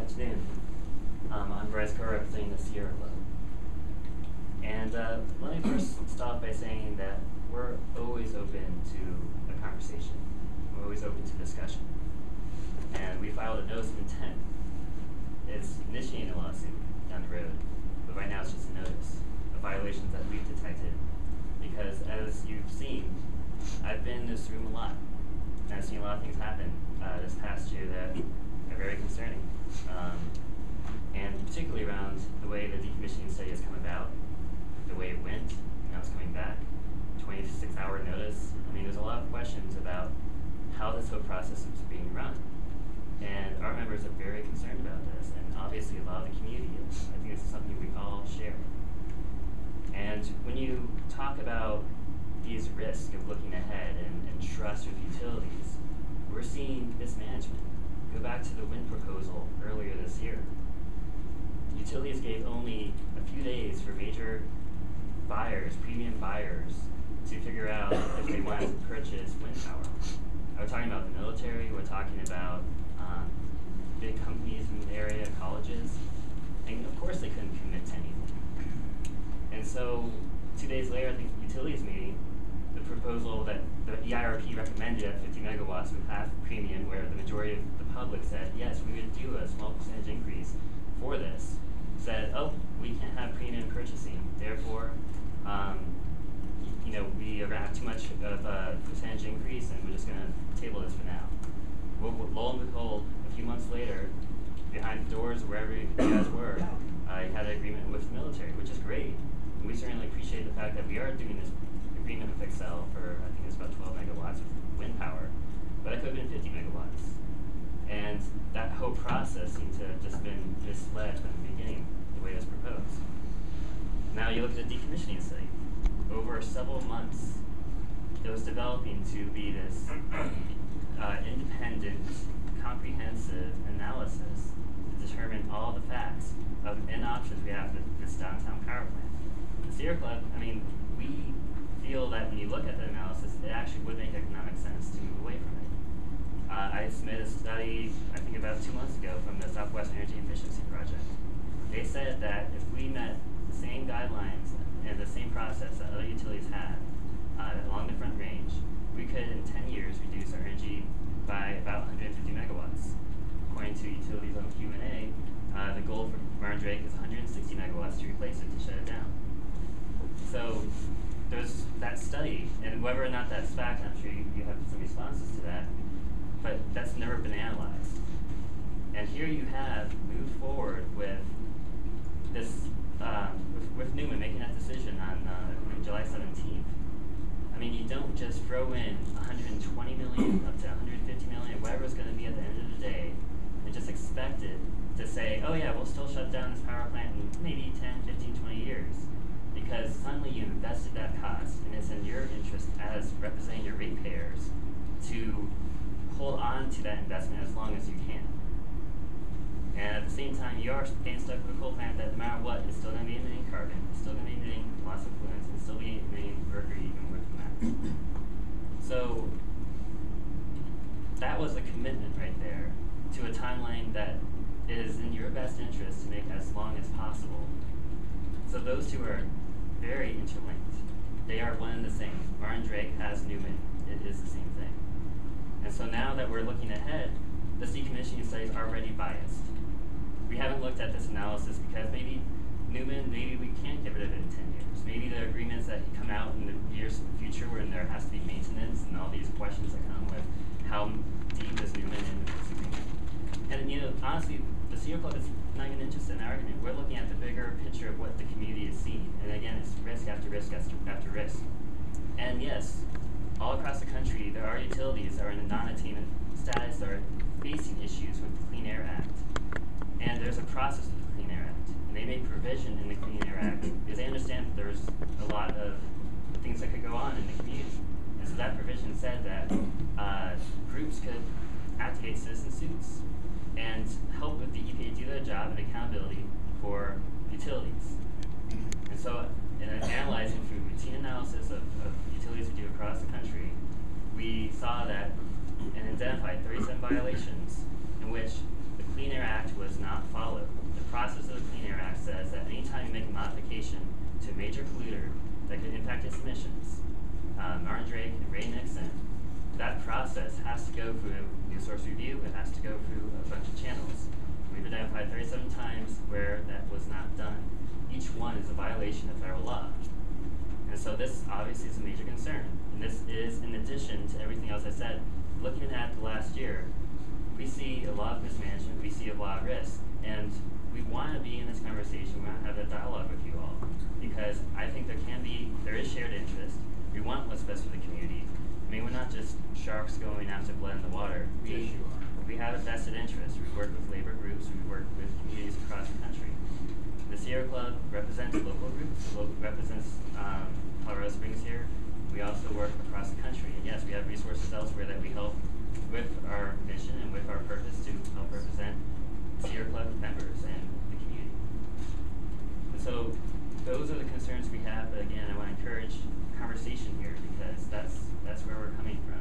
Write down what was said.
afternoon. I'm Bryce Carr representing the Sierra Club. And let me first start by saying that we're always open to a conversation. We're always open to discussion. And we filed a notice of intent. It's initiating a lawsuit down the road, but right now it's just a notice of violations that we've detected. Because as you've seen, I've been in this room a lot. And I've seen a lot of things happen this past year that are very concerning. And particularly around the way the decommissioning study has come about, the way it went, now it's coming back, 26-hour notice. I mean, there's a lot of questions about how this whole process is being run. And our members are very concerned about this, and obviously a lot of the community is. I think this is something we all share. And when you talk about these risks of looking ahead and trust with utilities, we're seeing mismanagement. Go back to the wind proposal earlier this year. Utilities gave only a few days for major buyers, premium buyers, to figure out if they wanted to purchase wind power. We're talking about the military, we're talking about big companies in the area, colleges, and of course they couldn't commit to anything. And so 2 days later at the utilities meeting, the proposal that the EIRP recommended at 50 megawatts with half premium, where the majority of the public said, yes, we would do a small percentage increase for this, said, oh, we can't have premium purchasing, therefore, we are going to have too much of a percentage increase, and we're just going to table this for now. Well, lo and behold, a few months later, behind the doors, wherever you guys were, I had an agreement with the military, which is great. And we certainly appreciate the fact that we are doing this agreement with Xcel for, I think it's about 12 megawatts of wind power, but it could have been 50 megawatts. And that whole process seemed to have just been misled from the beginning, the way it was proposed. Now you look at the decommissioning study. Over several months, it was developing to be this independent, comprehensive analysis to determine all the facts and options we have for this downtown power plant. The Sierra Club, I mean, we feel that when you look at the analysis, it actually would make economic sense to move away from it. I submitted a study, I think about 2 months ago, from the Southwest Energy Efficiency Project. They said that if we met the same guidelines and the same process that other utilities had along the Front Range, we could in 10 years reduce our energy by about 150 megawatts. According to Utilities on Q&A, the goal for Martin Drake is 160 megawatts to replace it, to shut it down. So there's that study, and whether or not that's fact, I'm sure you have some responses to that, but that's never been analyzed. And here you have moved forward with this, with Newman making that decision on July 17th. I mean, you don't just throw in 120 million up to 150 million, whatever it's going to be at the end of the day, and just expect it to say, oh yeah, we'll still shut down this power plant in maybe 10, 15, 20 years. Because suddenly you invested that cost, and it's in your interest as representing your ratepayers to hold on to that investment as long as you can. And at the same time, you are getting stuck with a coal plant that no matter what, is still going to be emitting carbon, it's still going to be emitting lots of pollutants, and still be emitting mercury even with that. So that was a commitment right there to a timeline that is in your best interest to make as long as possible. So those two are very interlinked. They are one and the same. Martin Drake has Newman. It is the same thing. And so now that we're looking ahead, this decommissioning study is already biased. We haven't looked at this analysis because maybe Newman, maybe we can't get rid of it in 10 years. Maybe the agreements that come out in the years in the future when there has to be maintenance and all these questions that come with how deep is Newman in this agreement. And honestly, the Sierra Club is not even interested in our argument. We're looking at the bigger picture of what the community is seeing. And again, it's risk after risk after risk. And yes, all across the country, there are utilities that are in a non-attainment status that are facing issues with the Clean Air Act. And there's a process with the Clean Air Act. And they make provision in the Clean Air Act because they understand that there's a lot of things that could go on in the community. And so that provision said that groups could activate citizen suits and help with the EPA do their job and accountability for utilities. And so in analyzing through routine analysis of utilities we do across the country, we saw that and identified 37 violations in which the Clean Air Act was not followed. The process of the Clean Air Act says that anytime you make a modification to a major polluter that could impact its emissions, Martin Drake and Ray Nixon, that process has to go through New Source Review. It has to go through a bunch of channels. We've identified 37 times where that was not done. Each one is a violation of federal law. And so this obviously is a major concern. And this is in addition to everything else I said. Looking at the last year, we see a lot of mismanagement, we see a lot of risk. And we want to be in this conversation, we want to have that dialogue with you all. Because I think there is shared interest. We want what's best for the community. I mean, we're not just sharks going after blood in the water. We have a vested interest. We work with labor groups, we work with communities across the country. The Sierra Club represents local groups, represents Colorado Springs here. We also work across the country. And yes, we have resources elsewhere that we help with our mission and with our purpose to help represent Sierra Club members and the community. And so those are the concerns we have, but again, I want to encourage conversation here because that's where we're coming from.